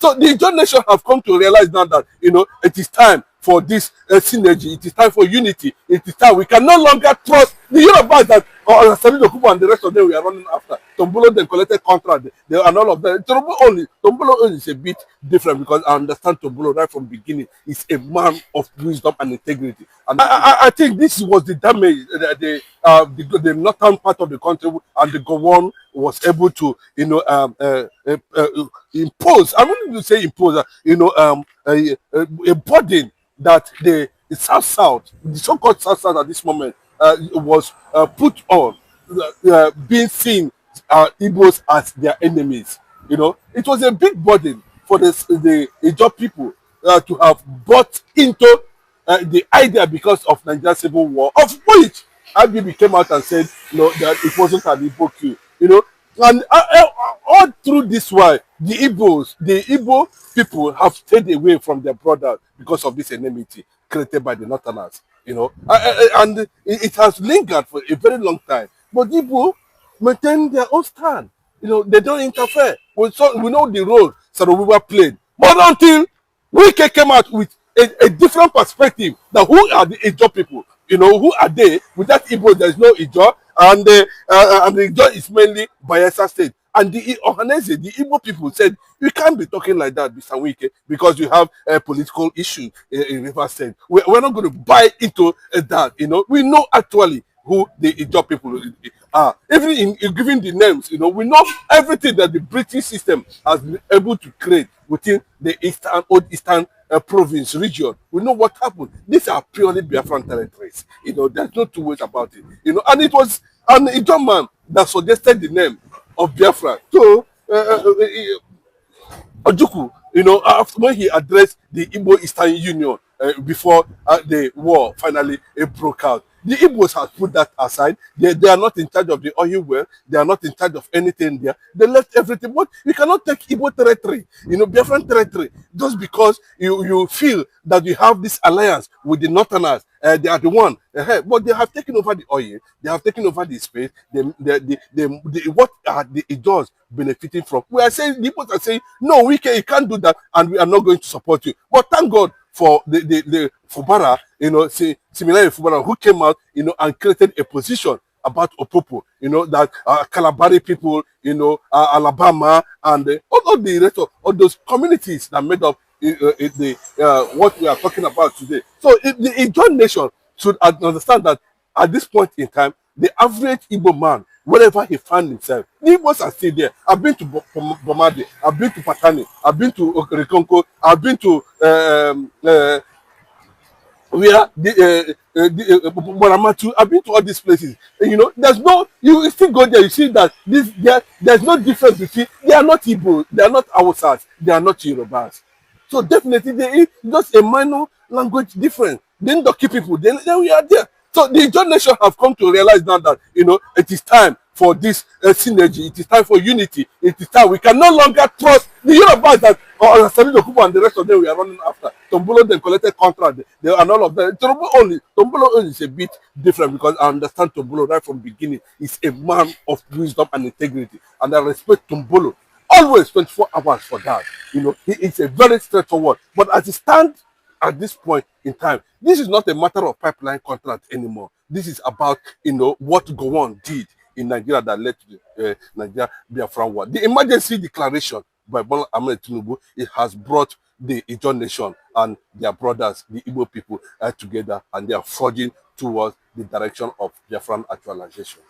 So the Ijaw nation have come to realize now that, it is time for this synergy. It is time for unity. It is time. We can no longer trust the Yorubas that Sami Dokubo and the rest of them we are running after. Tombolo then collected contract. And all of that. Tombolo only is a bit different because I understand Tombolo right from the beginning. He's a man of wisdom and integrity. And I think this was the damage the northern part of the country and the Gowon was able to, impose. I wouldn't even say impose. A burden that the South, the so-called South at this moment, was put on, being seen Igbos as their enemies. It was a big burden for the Ijaw people to have bought into the idea because of Nigerian civil war, of which IBB came out and said, that it wasn't an Igbo coup. And all through this while, the Igbo people have stayed away from their brothers because of this enmity created by the Northerners. And it has lingered for a very long time. But Igbo maintain their own stand. They don't interfere. We know the role Sarowiwa played. But until Wike came out with a different perspective, that who are the Ijaw people? Who are they? Without Igbo, there is no Ijaw, and the Ijaw is mainly Bayelsa State. And the Ohanese, the Igbo people said, you can't be talking like that, Mr. Wike, because you have a political issue in Rivers State. We're not going to buy into that. We know actually who the Ijaw people are. Even in giving the names, we know everything that the British system has been able to create within the old Eastern province region. We know what happened. These are purely Biafran territories. There's no two ways about it. And it was an Ijaw man that suggested the name of Biafra. So Ojukwu, after when he addressed the Igbo Eastern Union before the war finally broke out, the Igbos have put that aside. They are not in charge of the oil well. They are not in charge of anything there. They left everything. But you cannot take Igbo territory, Biafran territory, just because you feel that you have this alliance with the Northerners. They are the one. But they have taken over the oil. They have taken over the space. What are the Ijaws benefiting from? We are saying, the Igbos are saying, no, you can't do that, and we are not going to support you. But thank God for the Fubara, similarly Fubara, who came out, and created a position about Opopo, that Kalabari people, Alabama, and all the rest of all those communities that made up what we are talking about today. So the Ijaw nation should understand that at this point in time, the average Igbo man, wherever he found himself, the Igbos are still there. I've been to Bomade, I've been to Patani, I've been to Okerikonko, I've been to Boramatu, I've been to all these places. There's no, you still go there, you see that there's no difference between, they are not Igbo, they are not Hausas, they are not Yorubas. So definitely there is just a minor language difference. Then the key people, then we are there. So the Ijaw nation have come to realize now that, it is time for this synergy. It is time for unity. It is time. We can no longer trust the Yorubas that Sami Dokubo and the rest of them we are running after. Tombolo then collected contract. And all of that. Tombolo only is a bit different because I understand Tombolo right from the beginning. He's a man of wisdom and integrity. And I respect Tombolo always 24 hours for that. He is a very straightforward. But as it stands at this point in time, this is not a matter of pipeline contract anymore. This is about, what Gowon did in Nigeria that led to the Nigeria Biafra war. The emergency declaration by Bola Ahmed Tinubu, it has brought the Ijaw nation and their brothers, the Igbo people, together, and they are forging towards the direction of Biafran actualization.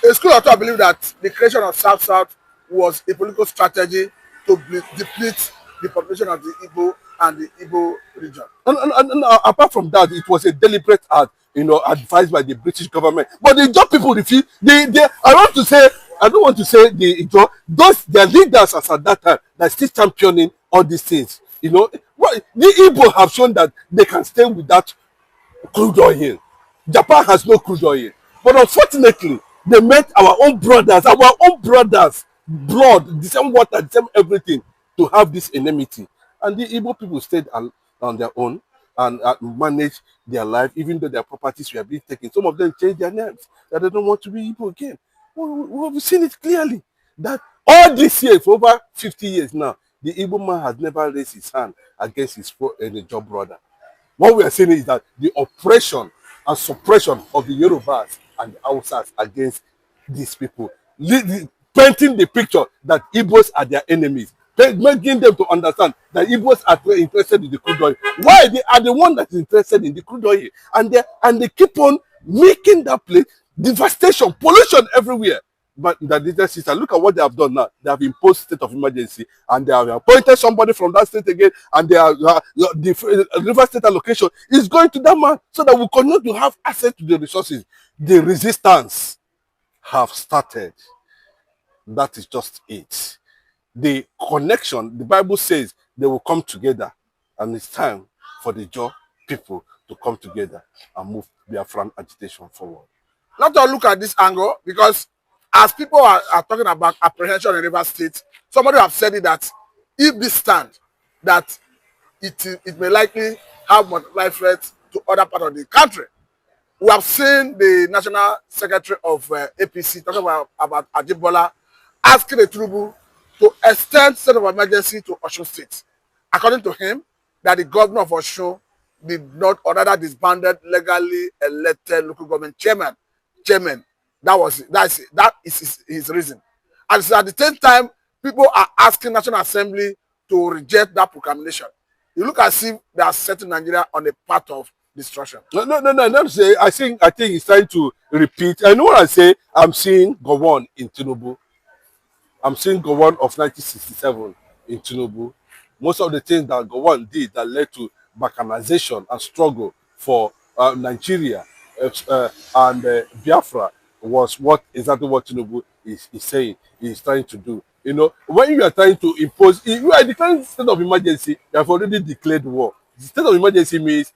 A school of thought believe that the creation of South-South was a political strategy to deplete the population of the Igbo and the Igbo region. And apart from that, it was a deliberate act, advised by the British government. But the Ijaw people refuse. I don't want to say the Ijaw, their leaders as at that time, that still championing all these things. The Igbo have shown that they can stay without crude oil. Japan has no crude oil. But unfortunately, they met our own brothers, blood, the same water, the same everything, to have this enmity. And the Igbo people stayed on their own and managed their life, even though their properties were being taken. Some of them changed their names, that they don't want to be Igbo again. We've seen it clearly, that all this year, for over 50 years now, the Igbo man has never raised his hand against his job brother. What we are saying is that the oppression and suppression of the Yorubas and the Hausas against these people, painting the picture that Igbos are their enemies, making them to understand that Igbos are interested in the crude oil. Why? They are the one that is interested in the crude oil, and they keep on making that place devastation, pollution everywhere. But the little sister, look at what they have done now. They have imposed state of emergency, and they have appointed somebody from that state again, and they are the river state allocation is going to that man, so that we continue to have access to the resources. The resistance have started. That is just it. The connection, the Bible says they will come together, and it's time for the Ijaw people to come together and move Biafran agitation forward. Not to look at this angle, because as people are talking about apprehension in River State, somebody have said it that if this stand, that it may likely have multiplied threats to other parts of the country. We have seen the National Secretary of APC talking about Ajibola asking the Tinubu to extend state of emergency to Osun State. According to him, that the governor of Osun did not, or rather disbanded legally elected local government chairman. That is his reason. And so at the same time, people are asking National Assembly to reject that proclamation. You look as if they are setting Nigeria on a path of destruction. No. Not say. I think he's trying to repeat. I know what I say. I'm seeing Gowon in Tinubu. I'm seeing Gowon of 1967 in Tinubu. Most of the things that Gowon did that led to balkanization and struggle for Nigeria and Biafra was exactly what Tinubu is saying. He's trying to do. You know, when you are trying to impose, you are declaring state of emergency. You have already declared war. The state of emergency means,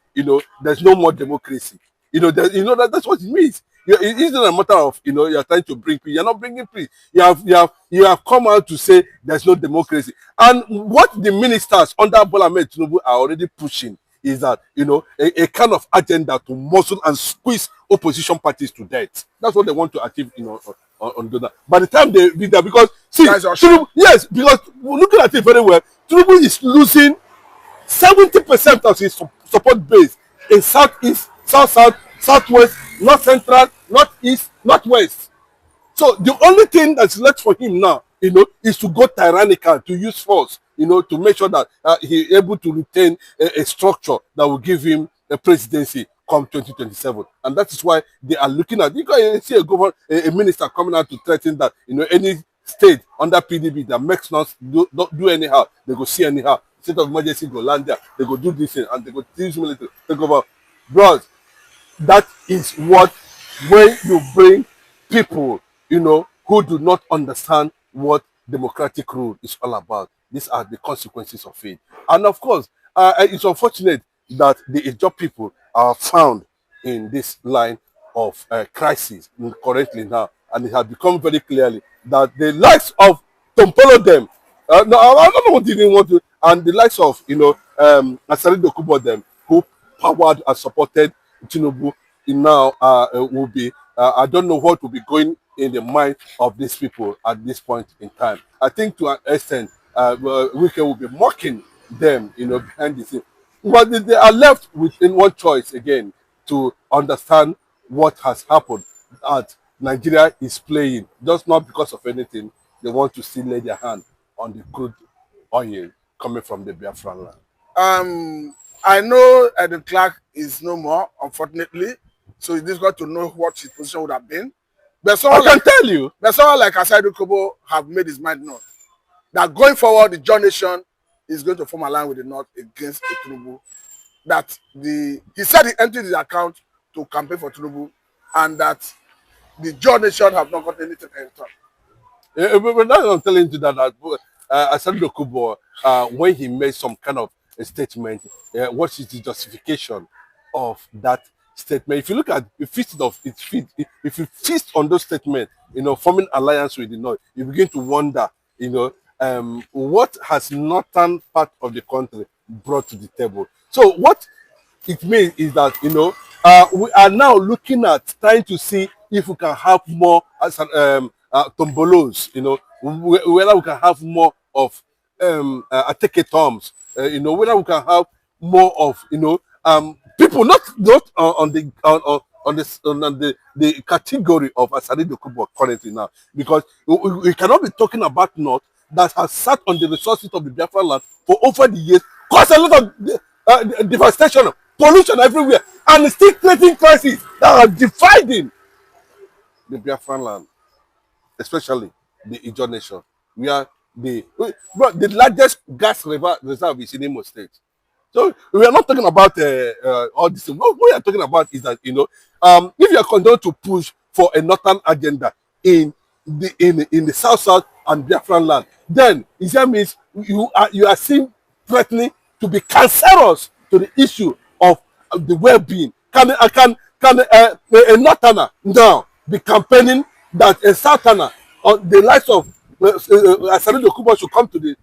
there's no more democracy. That's what it means. It's not a matter of, you're trying to bring peace. You're not bringing peace. You have come out to say there's no democracy. And what the ministers under Bola Ahmed Tinubu are already pushing is that, a kind of agenda to muscle and squeeze opposition parties to death. That's what they want to achieve, on that. By the time they did that, because see, Tinubu, yes, because looking at it very well, Tinubu is losing 70% of his support base in southeast, south, southwest, north central, northeast, northwest. So the only thing that's left for him now, is to go tyrannical, to use force, to make sure that he's able to retain a structure that will give him a presidency come 2027. And that is why they are looking at, you can see a minister coming out to threaten that, any state under PDB that makes not do anyhow, they go see anyhow. State of emergency go land there, they go do this thing, and they go use military take over. Bros, that is what, when you bring people, who do not understand what democratic rule is all about, these are the consequences of it. And of course, it's unfortunate that the Ijaw people are found in this line of crisis currently now, and it has become very clearly that the likes of Tompolo them, no, I don't know what they didn't want to, and the likes of Asari Dokubo them, who powered and supported Tinubu, now will be, I don't know what will be going in the mind of these people at this point in time. I think to an extent, Wike will be mocking them, behind the scene. But they are left with one choice again, to understand what has happened, that Nigeria is playing, just not because of anything. They want to still lay their hand on the crude oil coming from the Biafran land. I know Edwin Clark is no more, unfortunately, so it's difficult to know what his position would have been. But I can tell you. But someone like Asaidu Kobo have made his mind known that going forward, the Ijaw nation is going to form a line with the North against Tinubu. That he said he emptied his account to campaign for Tinubu, and that the Ijaw nation have not got anything in return. But now I'm telling you that Asaidu Kobo, when he made some kind of a statement, what is the justification of that statement? If you look at the if you feast on those statements, forming alliance with the North, you begin to wonder, what has northern part of the country brought to the table. So what it means is that, we are now looking at trying to see if we can have tombolos, whether we can have more of take terms, whether we can have more of, people, not on the category of Asari Dokubo currently now, because we cannot be talking about North that has sat on the resources of the Biafra land for over the years, caused a lot of devastation, pollution everywhere, and still creating crises that are dividing the Biafran land, especially the Ijaw nation. We are the largest gas reserve is in Imo State. So we are not talking about all this. What we are talking about is that, if you are continuing to push for a northern agenda in the south and Biafran land, then that means you are seen threatening to be cancerous to the issue of the well-being. Can a northerner now be campaigning that a southerner on the likes of Asari Dokubo should come to the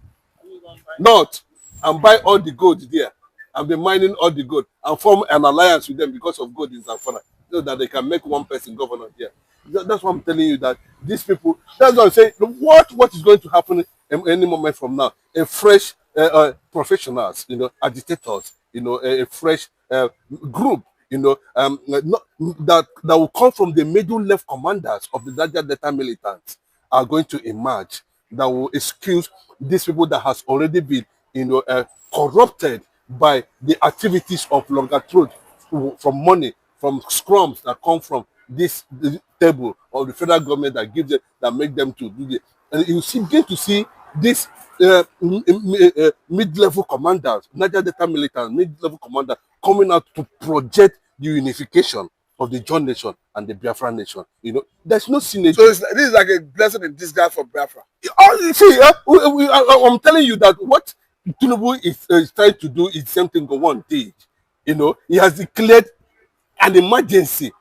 north and buy all the gold there and be mining all the gold and form an alliance with them because of gold in Zamfara, so that they can make one person governor there? That's why I'm telling you that these people, that's what I'm saying. What is going to happen in any moment from now? A fresh professionals, agitators, a fresh group, that will come from the middle left commanders of the Niger Delta militants are going to emerge, that will excuse these people that has already been, corrupted by the activities of longer throat, from money, from scrums that come from this table of the federal government that gives them, that make them to do it. And begin to see this mid-level commanders, Niger Delta militants, mid-level commanders coming out to project the unification of the John nation and the Biafra nation. There's no synergy. So this is like a blessing in disguise for Biafra. You see, I'm telling you that what Tinubu is trying to do is the same thing Gowon did. He has declared an emergency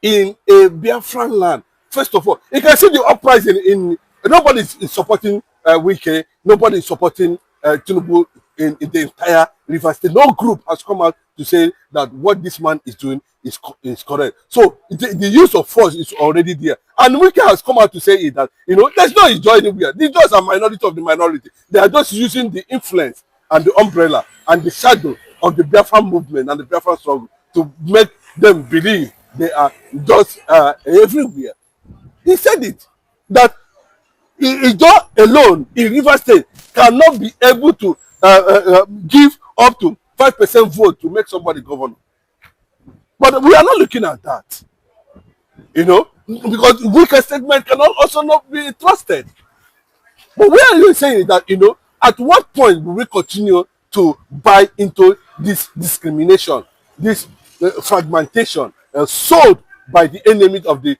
in a Biafran land. First of all, you can see the uprising in nobody is supporting Wike, nobody is supporting Tinubu in the entire River State. No group has come out to say that what this man is doing is correct. So the use of force is already there. And Wike has come out to say that, there's no Ijaw anywhere. These just are minority of the minority. They are just using the influence and the umbrella and the shadow of the Biafra movement and the Biafra struggle to make them believe they are just everywhere. He said it, that Ijaw alone in River State cannot be able to give up to 5% vote to make somebody governor. But we are not looking at that, because weaker statement cannot also not be trusted. But where are you saying that, at what point will we continue to buy into this discrimination, this fragmentation sold by the enemy of the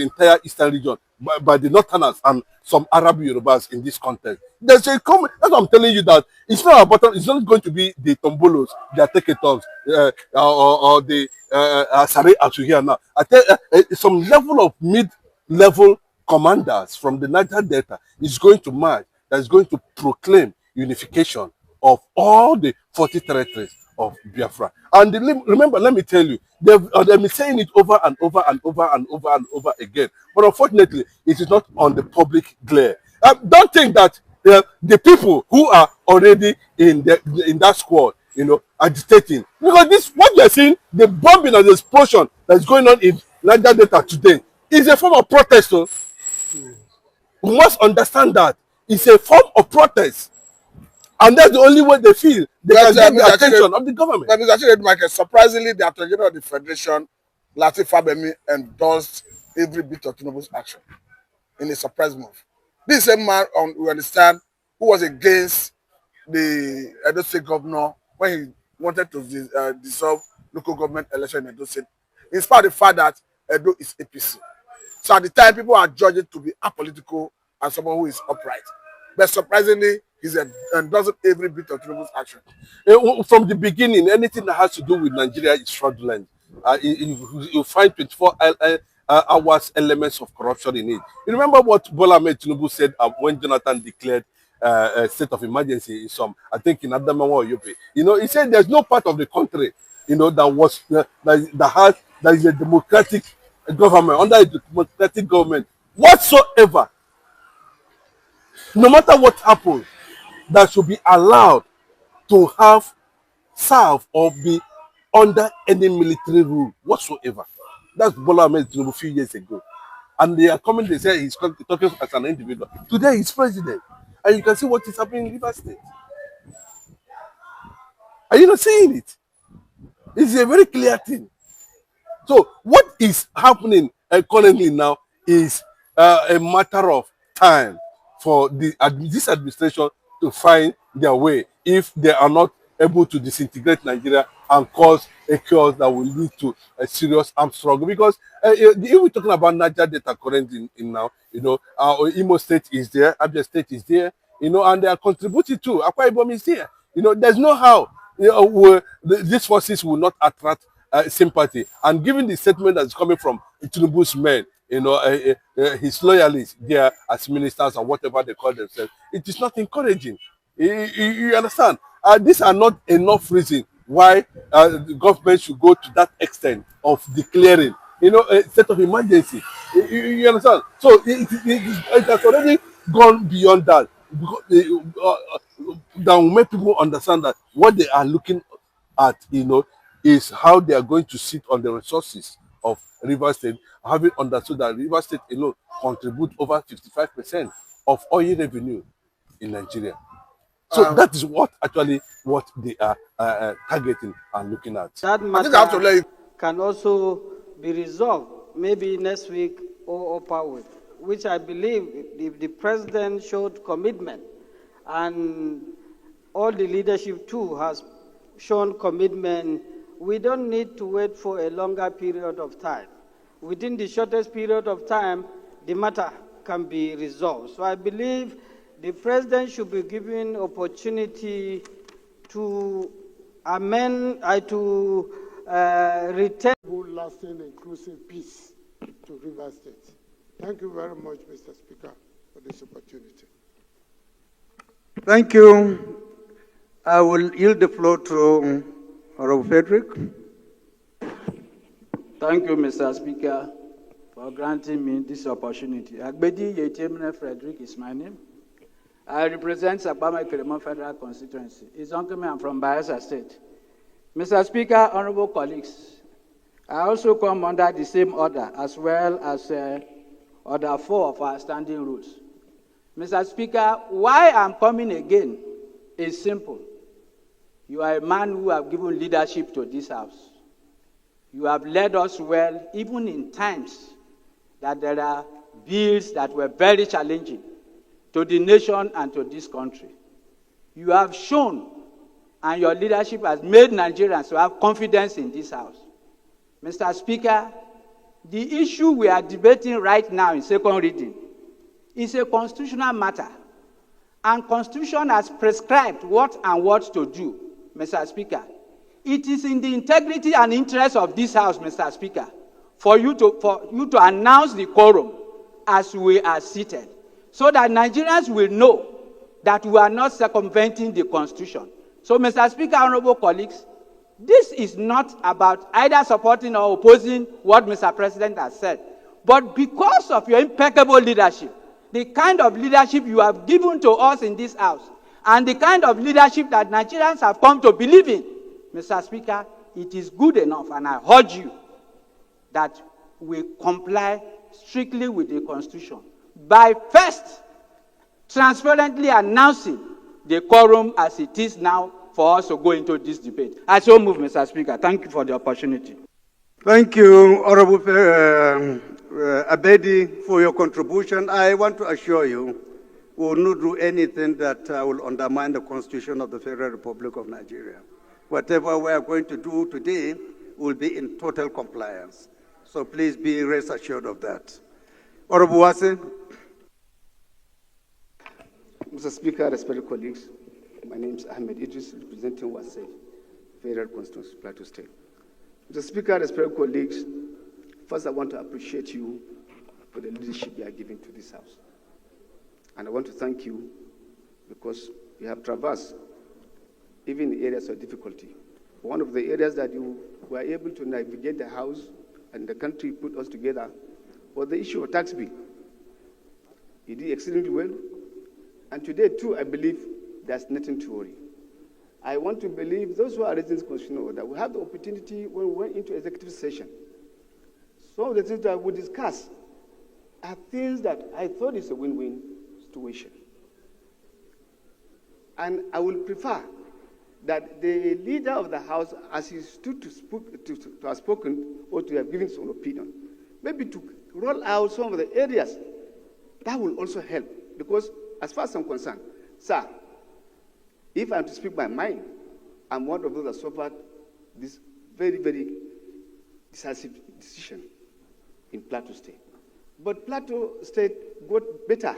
entire eastern region, by the northerners and some Arab Yorubas in this context? That's what I'm telling you, that it's not about, it's not going to be the Tombolos, the Ateketons, or the Asare as we hear now. I tell some level of mid-level commanders from the Niger Delta is going to march, that is going to proclaim unification of all the 40 territories of Biafra. And remember, let me tell you, they've been saying it over and over and over and over and over again. But unfortunately, it is not on the public glare. Don't think that the people who are already in that squad, agitating, because what you're seeing, the bombing and the explosion that's going on in Niger Delta today, is a form of protest. So we must understand that it's a form of protest. And that's the only way they feel they can get the attention of the government. But Mr. Chided Michael, surprisingly, the Attorney General of the Federation, Lateef Fagbemi, endorsed every bit of Tinubu's action in a surprise move. This same man, we understand, who was against the Edo State governor when he wanted to dissolve local government election in Edo State, in spite of the fact that Edo is APC. So at the time, people are judged to be apolitical and someone who is upright. But surprisingly, he's endorsing every bit of Tinubu's action. From the beginning, anything that has to do with Nigeria is fraudulent. You find 24 hours elements of corruption in it. You remember what Bola Ahmed Tinubu said when Jonathan declared a state of emergency in I think in Adamawa or Yobe. He said there's no part of the country, that is a democratic government, under a democratic government whatsoever. No matter what happens, that should be allowed to have serve or be under any military rule whatsoever. That's Bola Ahmed Tinubu a few years ago. And they are coming, they say he's talking as an individual. Today he's president. And you can see what is happening in River State. Are you not seeing it? It's a very clear thing. So what is happening currently now is a matter of time for this administration to find their way if they are not able to disintegrate Nigeria and cause a chaos that will lead to a serious armed struggle. Because if we're talking about Niger data currently in now, Imo State is there, Abia State is there, and they are contributing to. Akwa Ibom is here. There's no how these forces will not attract sympathy. And given the statement that's coming from Tinubu's men, his loyalists there as ministers or whatever they call themselves, it is not encouraging. You understand? These are not enough reason why the government should go to that extent of declaring, a state of emergency. You understand? So it has already gone beyond that. That will make people understand that what they are looking at, is how they are going to sit on the resources of River State, having understood that River State alone contribute over 55% of oil revenue in Nigeria. So that is what they are targeting and looking at. That I think I have to let you. can also be resolved maybe next week or upper week, which I believe if the president showed commitment and all the leadership too has shown commitment, we don't need to wait for a longer period of time. Within the shortest period of time, the matter can be resolved. So I believe the president should be given opportunity to amend, return. Lasting, inclusive peace to River State. Thank you very much, Mr. Speaker, for this opportunity. Thank you. I will yield the floor to Honorable Frederick. Thank you, Mr. Speaker, for granting me this opportunity. Agbedi Yetemne Frederick is my name. I represent Sabama Kerema Federal Constituency. It's Uncle me, I'm from Biafra State. Mr. Speaker, honorable colleagues, I also come under the same order as well as Order 4 of our standing rules. Mr. Speaker, why I'm coming again is simple. You are a man who have given leadership to this house. You have led us well, even in times that there are bills that were very challenging to the nation and to this country. You have shown, and your leadership has made Nigerians to have confidence in this house. Mr. Speaker, the issue we are debating right now in second reading is a constitutional matter, and Constitution has prescribed what and what to do, Mr. Speaker. It is in the integrity and interest of this house, Mr. Speaker, for you to announce the quorum as we are seated, so that Nigerians will know that we are not circumventing the Constitution. So, Mr. Speaker, honorable colleagues, this is not about either supporting or opposing what Mr. President has said, but because of your impeccable leadership, the kind of leadership you have given to us in this house, and the kind of leadership that Nigerians have come to believe in, Mr. Speaker, it is good enough, and I urge you that we comply strictly with the Constitution by first transparently announcing the quorum as it is now for us to go into this debate. I so move, Mr. Speaker. Thank you for the opportunity. Thank you, Honorable Abedi, for your contribution. I want to assure you we will not do anything that will undermine the Constitution of the Federal Republic of Nigeria. Whatever we are going to do today will be in total compliance. So please be rest assured of that. Honorable Wase. Mr. Speaker, respected colleagues, my name is Ahmed Idris, representing Wase, Federal Constituency, Plateau State. Mr. Speaker, respected colleagues, first I want to appreciate you for the leadership you are giving to this House. And I want to thank you because you have traversed even the areas of difficulty. One of the areas that you were able to navigate the House and the country put us together was the issue of tax bill. You did exceedingly well. And today, too, I believe there's nothing to worry. I want to believe those who are raising this constitutional order will have the opportunity when we went into executive session. Some of the things that we discuss are things that I thought is a win-win situation. And I will prefer that the leader of the House, as he stood to have spoken or to have given his own opinion, maybe to roll out some of the areas that will also help. Because as far as I'm concerned, sir, if I'm to speak my mind, I'm one of those that suffered this very, very decisive decision in Plateau State. But Plateau State got better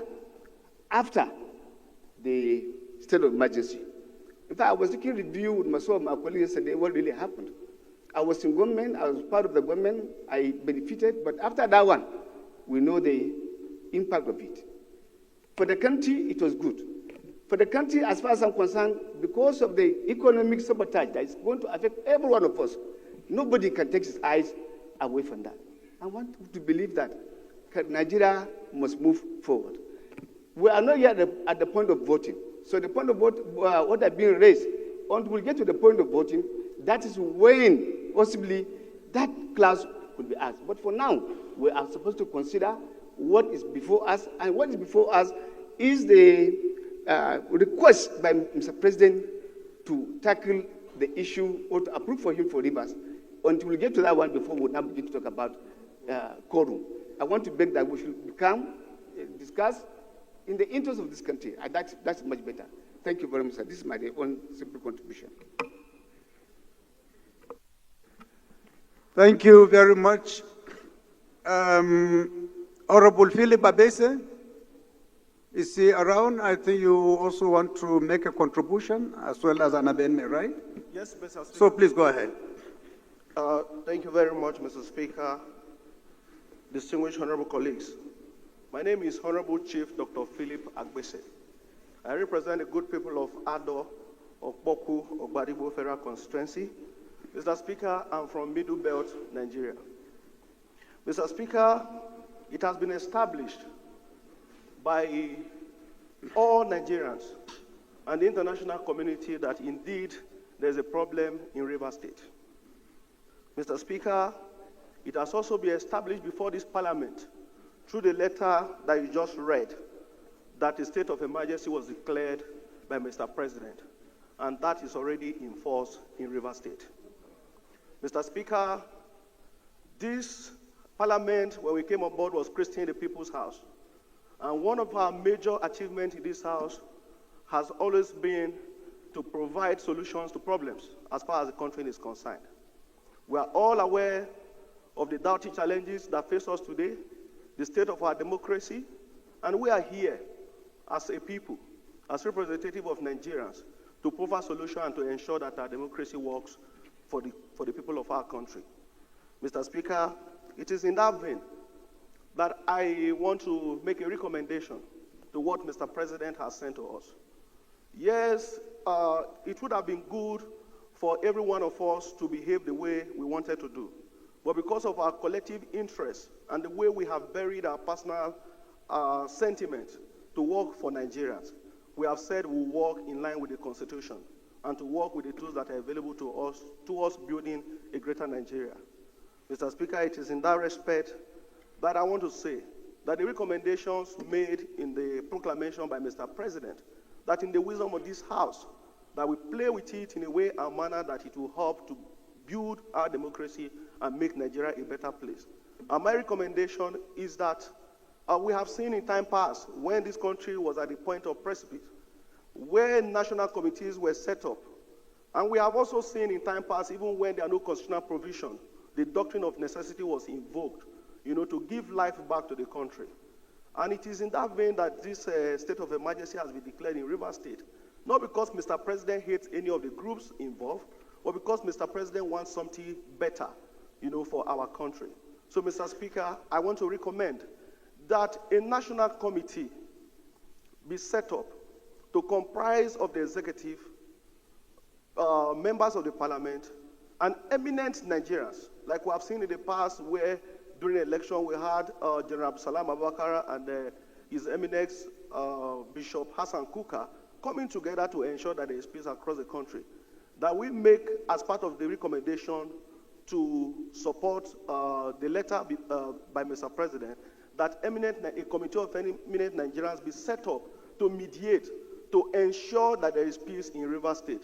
after the state of emergency. In fact, I was taking review with some of my colleagues yesterday what really happened. I was in government, I was part of the government, I benefited, but after that one, we know the impact of it. For the country, it was good. For the country, as far as I'm concerned, because of the economic sabotage that is going to affect every one of us, nobody can take his eyes away from that. I want to believe that Nigeria must move forward. We are not yet at the point of voting. So the point of vote, what has been raised, until we get to the point of voting, that is when possibly that clause could be asked. But for now, we are supposed to consider what is before us, and what is before us is the request by Mr. President to tackle the issue or to approve for him for rivers. Until we get to that one before we now begin to talk about quorum. I want to beg that we should come, discuss in the interest of this country. That's much better. Thank you very much, sir. This is my own simple contribution. Thank you very much. Honorable Philip Abese, is he around? I think you also want to make a contribution as well as an amendment, right? Yes, Mr. Speaker. So please go ahead. Thank you very much, Mr. Speaker. Distinguished honorable colleagues. My name is Honorable Chief Dr. Philip Agbese. I represent the good people of Ado, Okpoku, Ogbadibo Federal Constituency. Mr. Speaker, I'm from Middle Belt, Nigeria. Mr. Speaker, it has been established by all Nigerians and the international community that indeed there's a problem in Rivers State. Mr. Speaker, it has also been established before this Parliament through the letter that you just read that a state of emergency was declared by Mr. President, and that is already in force in Rivers State. Mr. Speaker, this Parliament, when we came on board, was Christian the People's House. And one of our major achievements in this House has always been to provide solutions to problems as far as the country is concerned. We are all aware of the doughty challenges that face us today, the state of our democracy, and we are here as a people, as representative of Nigerians, to provide solutions and to ensure that our democracy works for the people of our country. Mr. Speaker, it is in that vein that I want to make a recommendation to what Mr. President has sent to us. Yes, it would have been good for every one of us to behave the way we wanted to do. But because of our collective interests and the way we have buried our personal sentiments to work for Nigerians, we have said we'll work in line with the Constitution and to work with the tools that are available to us building a greater Nigeria. Mr. Speaker, it is in that respect that I want to say that the recommendations made in the proclamation by Mr. President, that in the wisdom of this House, that we play with it in a way and manner that it will help to build our democracy and make Nigeria a better place. And my recommendation is that we have seen in time past when this country was at the point of precipice, where national committees were set up. And we have also seen in time past, even when there are no constitutional provision, the doctrine of necessity was invoked, to give life back to the country. And it is in that vein that this state of emergency has been declared in Rivers State. Not because Mr. President hates any of the groups involved, but because Mr. President wants something better, for our country. So, Mr. Speaker, I want to recommend that a national committee be set up to comprise of the executive, members of the parliament, and eminent Nigerians, like we have seen in the past where during the election we had General Salam Abubakar and His Eminence Bishop Hassan Kuka coming together to ensure that there is peace across the country, that we make, as part of the recommendation to support the letter by Mr. President, that a committee of eminent Nigerians be set up to mediate, to ensure that there is peace in Rivers State.